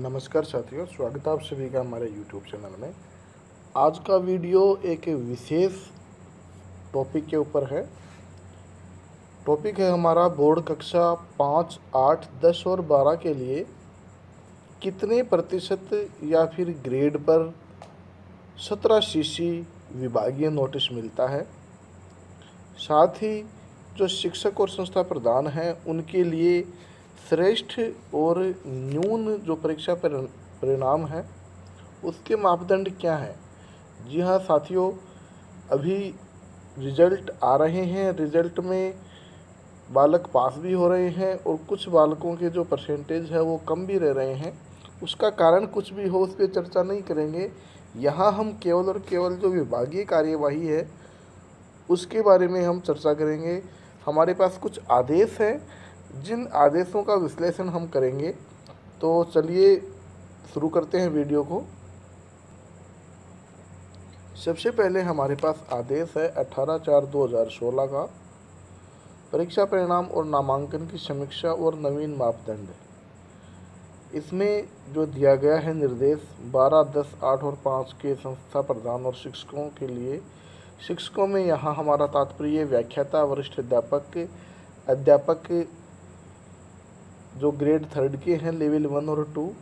नमस्कार साथियों, स्वागत है आप सभी का हमारे यूट्यूब चैनल में। आज का वीडियो एक विशेष टॉपिक के ऊपर है। टॉपिक है हमारा बोर्ड कक्षा 5, 8, 10 और 12 के लिए कितने प्रतिशत या फिर ग्रेड पर 17 विभागीय नोटिस मिलता है। साथ ही जो शिक्षक और संस्था प्रधान हैं उनके लिए श्रेष्ठ और न्यून जो परीक्षा परिणाम है उसके मापदंड क्या हैं। जी हाँ साथियों, अभी रिजल्ट आ रहे हैं। रिजल्ट में बालक पास भी हो रहे हैं और कुछ बालकों के जो परसेंटेज है वो कम भी रह रहे हैं। उसका कारण कुछ भी हो उस पर चर्चा नहीं करेंगे। यहाँ हम केवल और केवल जो विभागीय कार्यवाही है उसके बारे में हम चर्चा करेंगे। हमारे पास कुछ आदेश हैं, जिन आदेशों का विश्लेषण हम करेंगे। तो चलिए शुरू करते हैं वीडियो को। सबसे पहले हमारे पास आदेश है 18/4/2016 का परीक्षा परिणाम और नामांकन की समीक्षा और नवीन मापदंड। इसमें जो दिया गया है निर्देश 12, 10, 8 और 5 के संस्था प्रधान और शिक्षकों के लिए। शिक्षकों में यहाँ हमारा तात्पर्य व्याख्याता, वरिष्ठ अध्यापक जो ग्रेड 3 के हैं, लेवल 1 और 2,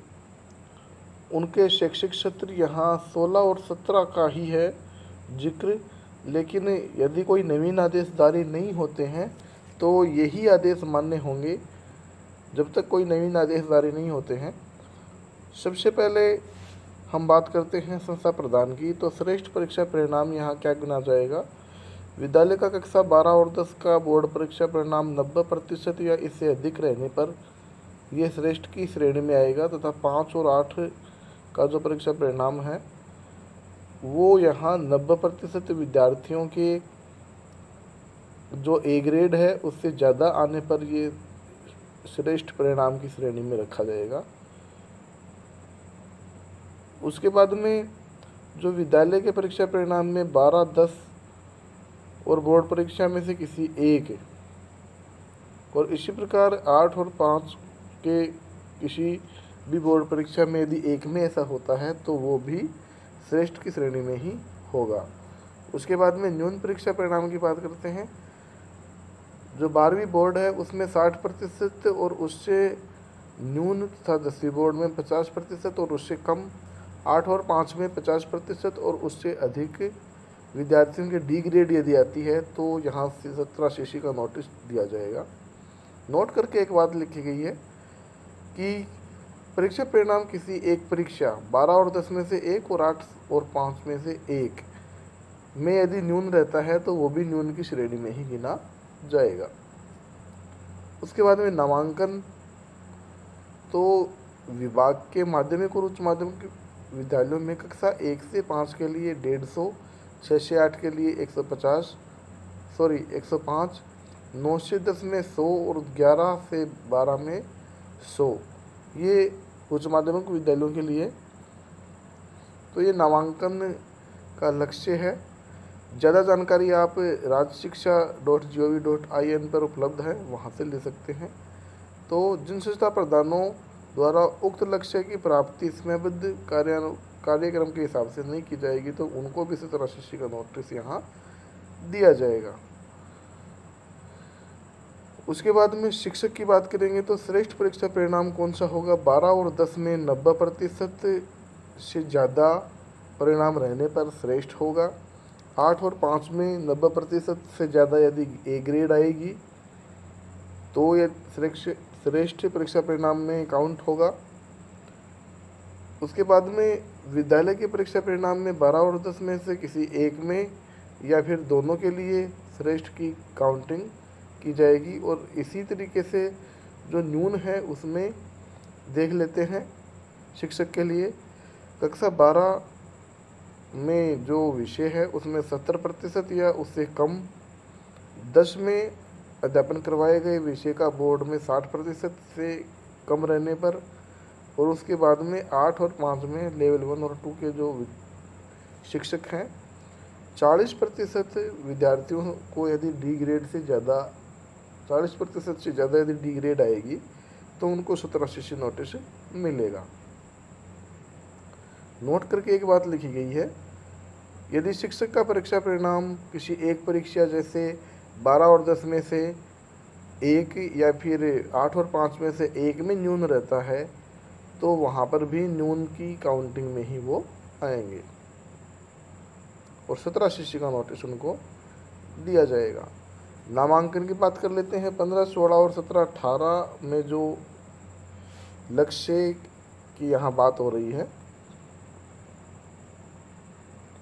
उनके शैक्षिक सत्र यहाँ 16 और 17 का ही है जिक्र। लेकिन यदि कोई नवीन आदेश जारी नहीं होते हैं तो यही आदेश मान्य होंगे जब तक कोई नवीन आदेश जारी नहीं होते हैं। सबसे पहले हम बात करते हैं संस्था प्रदान की। तो श्रेष्ठ परीक्षा परिणाम यहाँ क्या गिना जाएगा। विद्यालय का कक्षा 12 और 10 का बोर्ड परीक्षा परिणाम 90% या इससे अधिक रहने पर यह श्रेष्ठ की श्रेणी में आएगा, तथा 5 और 8 का जो परीक्षा परिणाम है वो यहाँ 90% विद्यार्थियों के जो ए ग्रेड है उससे ज़्यादा आने पर ये श्रेष्ठ परिणाम की श्रेणी में रखा जाएगा। उसके बाद में जो विद्यालय के परीक्षा परिणाम में 12, 10 और बोर्ड परीक्षा में से किसी एक, और इसी प्रकार 8 और 5 के किसी भी बोर्ड परीक्षा में यदि एक में ऐसा होता है तो वो भी श्रेष्ठ की श्रेणी में ही होगा। उसके बाद में न्यून परीक्षा परिणाम की बात करते हैं। जो 12वीं बोर्ड है उसमें 60% और उससे न्यून तथा 10वीं बोर्ड में 50% और उससे कम, 8 और 5 में 50% और उससे अधिक विद्यार्थियों के डी ग्रेड यदि आती है तो यहाँ से 17 का नोटिस दिया जाएगा। नोट करके एक बात लिखी गई है कि परीक्षा परिणाम किसी एक परीक्षा 12 और 10 में से एक और 8 और 5 में से एक में यदि न्यून रहता है तो वो भी न्यून की श्रेणी में ही गिना जाएगा। उसके बाद में नामांकन। तो विभाग के माध्यमिक और उच्च माध्यमिक विद्यालयों में कक्षा 1 से 5 के लिए 150, 6 से 8 के लिए 105, 9 से 10 में 100 और 11 से 12 में 100, ये उच्च माध्यमिक विद्यालयों के लिए। तो ये नामांकन का लक्ष्य है। ज़्यादा जानकारी आप rajshiksha.gov.in पर उपलब्ध है, वहाँ से ले सकते हैं। तो जिन संस्था प्रधानों द्वारा उक्त लक्ष्य की प्राप्ति समयबद्ध कार्यक्रम के हिसाब से नहीं की जाएगी तो उनको भी 17 का नोटिस यहाँ दिया जाएगा। उसके बाद में शिक्षक की बात करेंगे तो श्रेष्ठ परीक्षा परिणाम कौन सा होगा। 12 और 10 में 90% से ज़्यादा परिणाम रहने पर श्रेष्ठ होगा। 8 और 5 में 90% से ज़्यादा यदि ए ग्रेड आएगी तो ये श्रेष्ठ परीक्षा परिणाम में काउंट होगा। उसके बाद में विद्यालय के परीक्षा परिणाम में 12 और 10 में से किसी एक में या फिर दोनों के लिए श्रेष्ठ की काउंटिंग की जाएगी। और इसी तरीके से जो न्यून है उसमें देख लेते हैं। शिक्षक के लिए कक्षा 12 में जो विषय है उसमें 70% या उससे कम, 10 में अध्यापन करवाए गए विषय का बोर्ड में 60% से कम रहने पर, और उसके बाद में 8 और 5 में लेवल 1 और 2 के जो शिक्षक हैं 40% विद्यार्थियों को यदि डी ग्रेड से ज़्यादा 40% से ज़्यादा यदि डी ग्रेड आएगी तो उनको 17 नोटिस मिलेगा। नोट करके एक बात लिखी गई है, यदि शिक्षक का परीक्षा परिणाम किसी एक परीक्षा जैसे 12 और 10 में से एक या फिर 8 और 5 में से एक में न्यून रहता है तो वहाँ पर भी न्यून की काउंटिंग में ही वो आएंगे और 17 शिष्य का नोटिस उनको दिया जाएगा। नामांकन की बात कर लेते हैं। 15, 16 और 17, 18 में जो लक्ष्य की यहाँ बात हो रही है,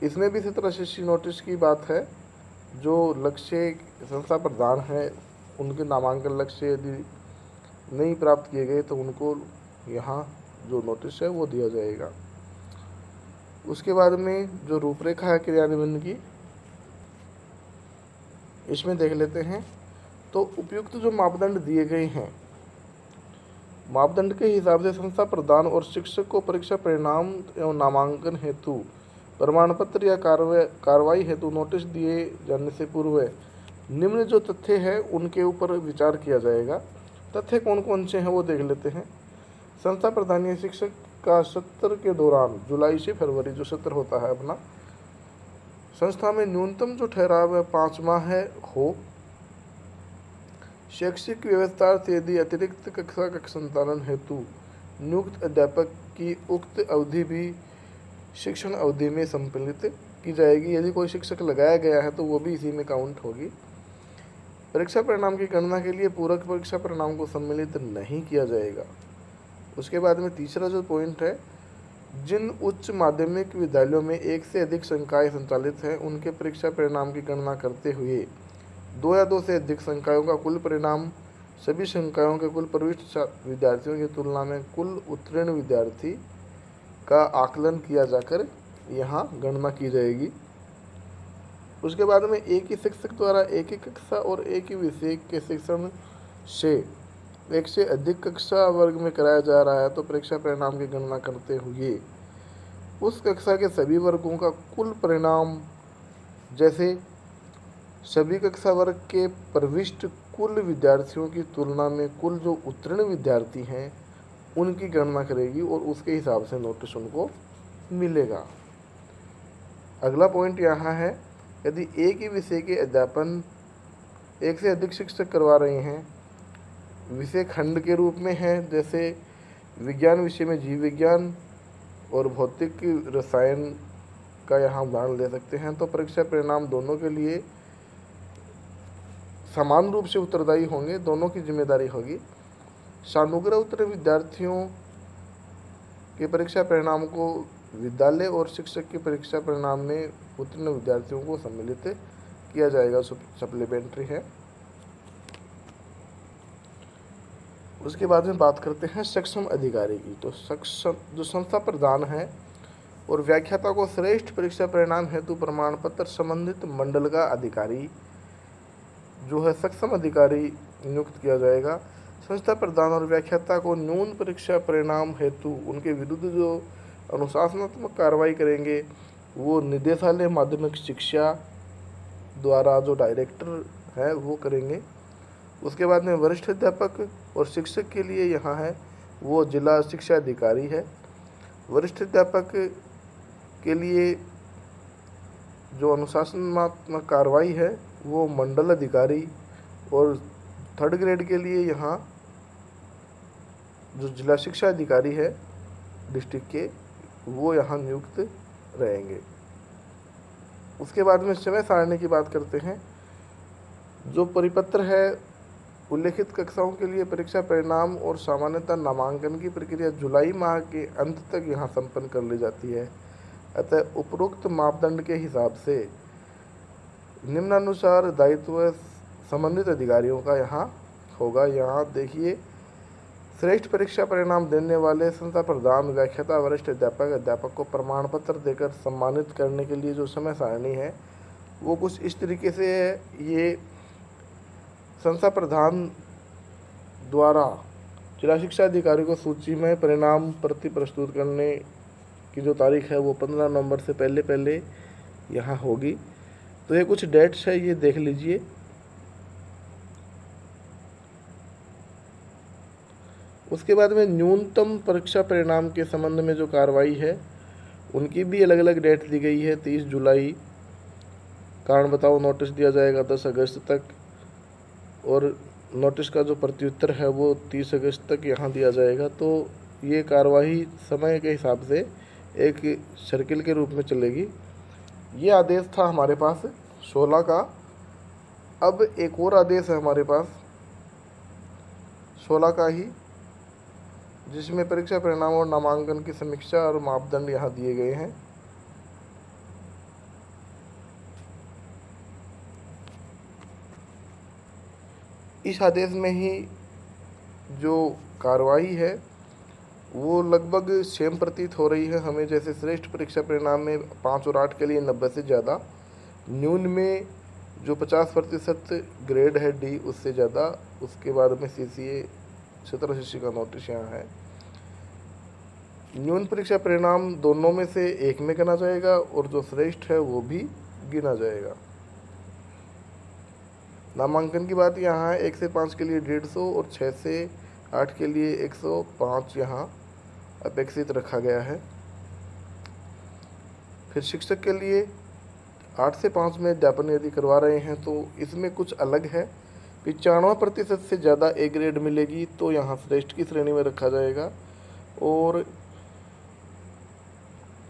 इसमें भी 17 शिष्य नोटिस की बात है। जो लक्ष्य संस्था प्रधान है उनके नामांकन लक्ष्य यदि नहीं प्राप्त किए गए तो उनको यहाँ जो नोटिस है वो दिया जाएगा। उसके बाद में जो रूपरेखा है क्रियान्वयन की, इसमें देख लेते हैं। तो उपयुक्त जो मापदंड दिए गए हैं, मापदंड के हिसाब से संस्था प्रधान और शिक्षक को परीक्षा परिणाम एवं नामांकन हेतु प्रमाण पत्र या कार्रवाई हेतु नोटिस दिए जाने से पूर्व निम्न जो तथ्य है उनके ऊपर विचार किया जाएगा। तथ्य कौन कौन से हैं वो देख लेते हैं। संस्था प्रधान या शिक्षक का सत्र के दौरान जुलाई से फरवरी जो सत्र होता है अपना, संस्था में न्यूनतम जो ठहराव है 5 माह है हो। शैक्षिक व्यवस्था से यदि अतिरिक्त कक्षा का संचालन हेतु नियुक्त अध्यापक की उक्त अवधि भी शिक्षण अवधि में सम्मिलित की जाएगी। यदि कोई शिक्षक लगाया गया है तो वो भी इसी में काउंट होगी। परीक्षा परिणाम की गणना के लिए पूरक परीक्षा परिणाम को सम्मिलित नहीं किया जाएगा। उसके बाद में तीसरा जो पॉइंट है, जिन उच्च माध्यमिक विद्यालयों में एक से अधिक संकाय संचालित हैं उनके परीक्षा परिणाम की गणना करते हुए 2 या 2 से अधिक संकायों का कुल परिणाम सभी संकायों के कुल प्रविष्ट विद्यार्थियों की तुलना में कुल उत्तीर्ण विद्यार्थी का आकलन किया जाकर यहाँ गणना की जाएगी। उसके बाद में एक ही शिक्षक द्वारा एक ही कक्षा और एक ही विषय के शिक्षण से एक से अधिक कक्षा वर्ग में कराया जा रहा है तो परीक्षा परिणाम की गणना करते हुए उस कक्षा के सभी वर्गों का कुल परिणाम, जैसे सभी कक्षा वर्ग के प्रविष्ट कुल विद्यार्थियों की तुलना में कुल जो उत्तीर्ण विद्यार्थी हैं उनकी गणना करेगी और उसके हिसाब से नोटिस उनको मिलेगा। अगला पॉइंट यहाँ है, यदि एक ही विषय के अध्यापन एक से अधिक शिक्षक करवा रहे हैं, विषय खंड के रूप में है, जैसे विज्ञान विषय में जीव विज्ञान और भौतिक रसायन का यहाँ उदाहरण ले सकते हैं, तो परीक्षा परिणाम दोनों के लिए समान रूप से उत्तरदायी होंगे, दोनों की जिम्मेदारी होगी। सानुग्रह उत्तीर्ण विद्यार्थियों के परीक्षा परिणाम को विद्यालय और शिक्षक की परीक्षा परिणाम में उत्तीर्ण विद्यार्थियों को सम्मिलित किया जाएगा, सप्लीमेंट्री है। उसके बाद में बात करते हैं सक्षम अधिकारी की। तो सक्षम जो संस्था प्रधान है और व्याख्याता को श्रेष्ठ परीक्षा परिणाम हेतु प्रमाण पत्र संबंधित मंडल का अधिकारी जो है सक्षम अधिकारी नियुक्त किया जाएगा। संस्था प्रधान और व्याख्याता को न्यून परीक्षा परिणाम हेतु उनके विरुद्ध जो अनुशासनात्मक कार्रवाई करेंगे वो निदेशालय माध्यमिक शिक्षा द्वारा जो डायरेक्टर है वो करेंगे। उसके बाद में वरिष्ठ अध्यापक और शिक्षक के लिए यहाँ है वो जिला शिक्षा अधिकारी है। वरिष्ठ अध्यापक के लिए जो अनुशासनात्मक कार्रवाई है वो मंडल अधिकारी, और 3rd ग्रेड के लिए यहाँ जो जिला शिक्षा अधिकारी है डिस्ट्रिक्ट के वो यहाँ नियुक्त रहेंगे। उसके बाद में समय सारणी की बात करते हैं। जो परिपत्र है उल्लेखित कक्षाओं के लिए परीक्षा परिणाम और सामान्यतः नामांकन की प्रक्रिया जुलाई माह के अंत तक यहाँ संपन्न कर ली जाती है। अतः उपरोक्त मापदंड के हिसाब से निम्नानुसार दायित्व संबंधित अधिकारियों का यहाँ होगा। यहाँ देखिए, श्रेष्ठ परीक्षा परिणाम देने वाले संस्था प्रधान, व्याख्याता, वरिष्ठ अध्यापक को प्रमाण पत्र देकर सम्मानित करने के लिए जो समय सारणी है वो कुछ इस तरीके से है। ये संस्था प्रधान द्वारा जिला शिक्षा अधिकारी को सूची में परिणाम प्रति प्रस्तुत करने की जो तारीख है वो 15 नवंबर से पहले यहाँ होगी। तो ये कुछ डेट्स है, ये देख लीजिए। उसके बाद में न्यूनतम परीक्षा परिणाम के संबंध में जो कार्रवाई है उनकी भी अलग अलग डेट दी गई है। 30 जुलाई कारण बताओ नोटिस दिया जाएगा 10 अगस्त तक, और नोटिस का जो प्रत्युत्तर है वो 30 अगस्त तक यहाँ दिया जाएगा। तो ये कार्यवाही समय के हिसाब से एक सर्किल के रूप में चलेगी। ये आदेश था हमारे पास 16 का। अब एक और आदेश है हमारे पास 16 का ही, जिसमें परीक्षा परिणाम और नामांकन की समीक्षा और मापदंड यहाँ दिए गए हैं। इस आदेश में ही जो कार्रवाई है वो लगभग सेम प्रतीत हो रही है हमें, जैसे श्रेष्ठ परीक्षा परिणाम में 5 और 8 के लिए 90 से ज़्यादा, न्यून में जो 50% ग्रेड है डी उससे ज़्यादा, उसके बाद में CCA 17 शिष्य का नोटिस यहाँ है। न्यून परीक्षा परिणाम दोनों में से एक में गिना जाएगा और जो श्रेष्ठ है वो भी गिना जाएगा। नामांकन की बात यहाँ है 1 से 5 के लिए 150 और 6 से 8 के लिए 105 यहाँ अपेक्षित रखा गया है। फिर शिक्षक के लिए 8 से 5 में अध्यापन यदि करवा रहे हैं तो इसमें कुछ अलग है। 95% से ज़्यादा ए ग्रेड मिलेगी तो यहाँ श्रेष्ठ की श्रेणी में रखा जाएगा, और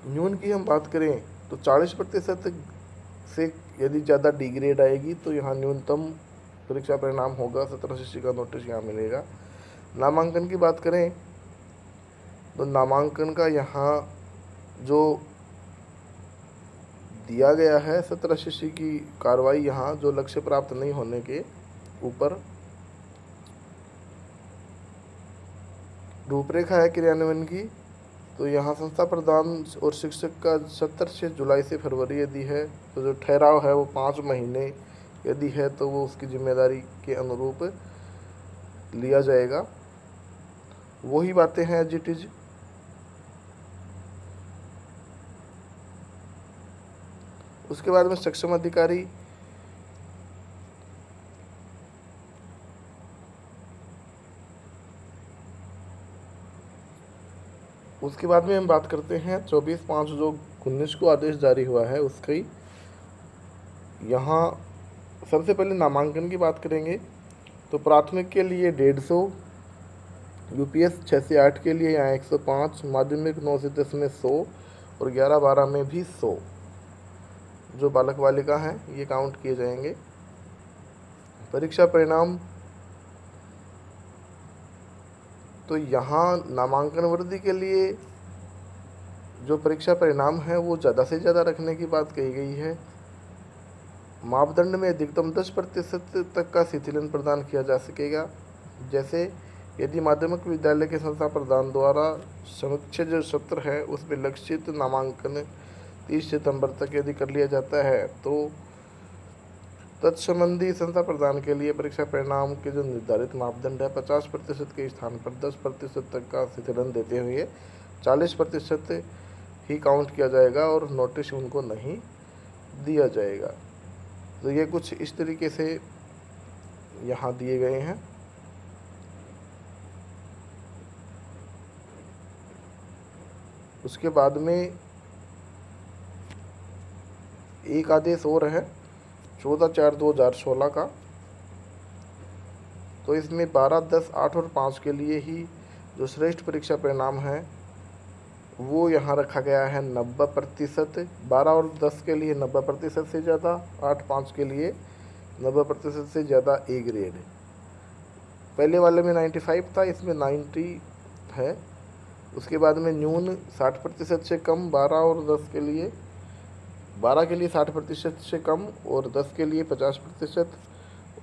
न्यून की हम बात करें तो 40% से यदि ज़्यादा डी ग्रेड आएगी तो यहाँ न्यूनतम परीक्षा परिणाम होगा, 17 शिष्य का नोटिस यहाँ मिलेगा। नामांकन की बात करें तो नामांकन का यहाँ जो दिया गया है 17 शिष्य की कार्रवाई, यहाँ जो लक्ष्य प्राप्त नहीं होने के ऊपर रूपरेखा है क्रियान्वयन की, तो यहाँ संस्था प्रधान और शिक्षक का 70 से जुलाई से फरवरी यदि है तो जो ठहराव है वो 5 महीने यदि है तो वो उसकी जिम्मेदारी के अनुरूप लिया जाएगा। वही बातें हैं एज इट इज। उसके बाद में सक्षम अधिकारी उसके बाद में हम बात करते हैं 24/5 जो 19 को आदेश जारी हुआ है उसकी। यहाँ सबसे पहले नामांकन की बात करेंगे तो प्राथमिक के लिए 150, UPS 6 से 8 के लिए यहाँ 105, माध्यमिक 9 से 10 में 100 और 11-12 में भी 100 जो बालक बालिका हैं ये काउंट किए जाएंगे। परीक्षा परिणाम तो यहाँ नामांकन वृद्धि के लिए जो परीक्षा परिणाम है वो ज़्यादा से ज़्यादा रखने की बात कही गई है। मापदंड में अधिकतम 10% तक का शिथिलन प्रदान किया जा सकेगा। जैसे यदि माध्यमिक विद्यालय के संस्था प्रधान द्वारा समीक्षा जो सत्र है उसमें लक्षित नामांकन 30 सितंबर तक यदि कर लिया जाता है तो तत्संबंधी संस्था प्रदान के लिए परीक्षा परिणाम के जो निर्धारित मापदंड है 50% के स्थान पर 10% तक का शिथिलन देते हुए 40% ही काउंट किया जाएगा और नोटिस उनको नहीं दिया जाएगा। तो ये कुछ इस तरीके से यहाँ दिए गए हैं। उसके बाद में एक आदेश और है 14/4/2016 का, तो इसमें 12, 10, 8 और 5 के लिए ही जो श्रेष्ठ परीक्षा परिणाम है वो यहाँ रखा गया है 90%। 12 और 10 के लिए 90% से ज़्यादा, 8, 5 के लिए 90% से ज़्यादा ए ग्रेड। पहले वाले में 95 था, इसमें 90 है। उसके बाद में न्यून 60% से कम 12 और 10 के लिए, 12 के लिए 60% से कम और 10 के लिए 50%,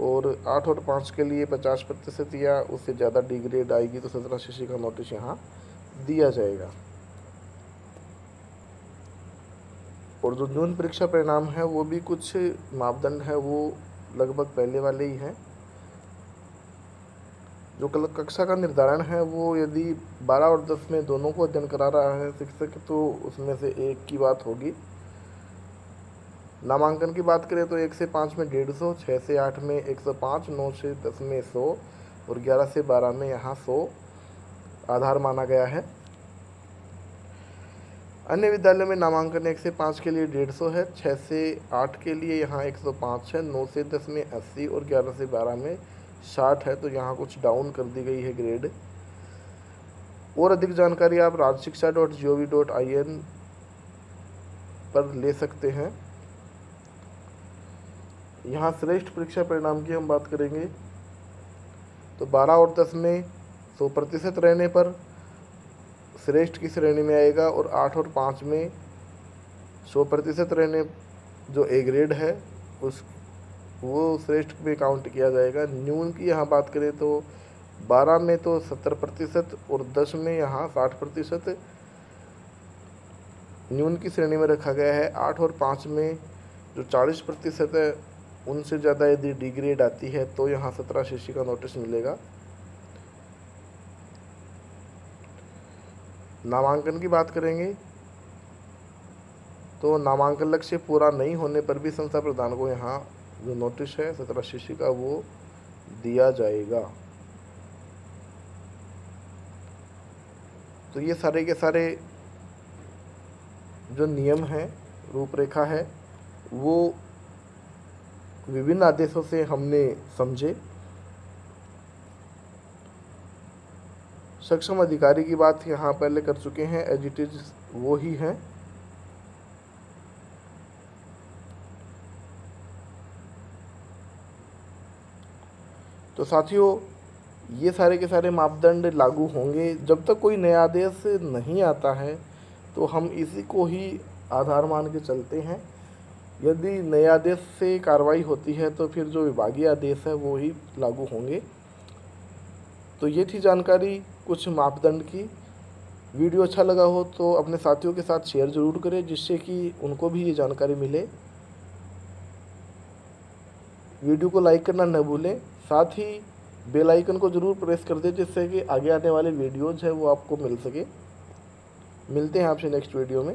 और 8 और 5 के लिए 50% या उससे ज़्यादा डी ग्रेड आएगी तो 17 शिष्य का नोटिस यहाँ दिया जाएगा। और जो न्यून परीक्षा परिणाम है वो भी कुछ मापदंड है वो लगभग पहले वाले ही हैं। जो कक्षा का निर्धारण है वो यदि 12 और 10 में दोनों को अध्ययन करा रहा है शिक्षक तो उसमें से एक की बात होगी। नामांकन की बात करें तो 1 से 5 में 150, 6 से 8 में 105, 9 से 10 में 100 और 11 से 12 में यहाँ 100 आधार माना गया है। अन्य विद्यालयों में नामांकन 1 से 5 के लिए 150 है, 6 से 8 के लिए यहाँ 105 है, 9 से 10 में 80 और 11 से 12 में 60 है। तो यहाँ कुछ डाउन कर दी गई है ग्रेड। और अधिक जानकारी आप rajshiksha.gov.in पर ले सकते हैं। यहाँ श्रेष्ठ परीक्षा परिणाम की हम बात करेंगे तो 12 और 10 में 100% रहने पर श्रेष्ठ की श्रेणी में आएगा, और 8 और 5 में 100% रहने जो ए ग्रेड है वो श्रेष्ठ में काउंट किया जाएगा। न्यून की यहाँ बात करें तो 12 में तो 70% और 10 में यहाँ 60% न्यून की श्रेणी में रखा गया है। 8 और 5 में जो 40% है उनसे ज़्यादा यदि डी ग्रेड आती है तो यहाँ 17 शिष्य का नोटिस मिलेगा। नामांकन की बात करेंगे तो नामांकन लक्ष्य पूरा नहीं होने पर भी संस्था प्रधान को यहाँ जो नोटिस है 17 शिष्य का वो दिया जाएगा। तो ये सारे के सारे जो नियम हैं, रूपरेखा है, वो विभिन्न आदेशों से हमने समझे। सक्षम अधिकारी की बात यहाँ पहले कर चुके हैं, एज इट इज वो ही है। तो साथियों ये सारे के सारे मापदंड लागू होंगे। जब तक कोई नया आदेश नहीं आता है तो हम इसी को ही आधार मान के चलते हैं। यदि नए आदेश से कार्रवाई होती है तो फिर जो विभागीय आदेश है वो ही लागू होंगे। तो ये थी जानकारी कुछ मापदंड की। वीडियो अच्छा लगा हो तो अपने साथियों के साथ शेयर ज़रूर करें जिससे कि उनको भी ये जानकारी मिले। वीडियो को लाइक करना न भूलें, साथ ही बेल आइकन को ज़रूर प्रेस कर दें जिससे कि आगे आने वाले वीडियोज़ है वो आपको मिल सके। मिलते हैं आपसे नेक्स्ट वीडियो में।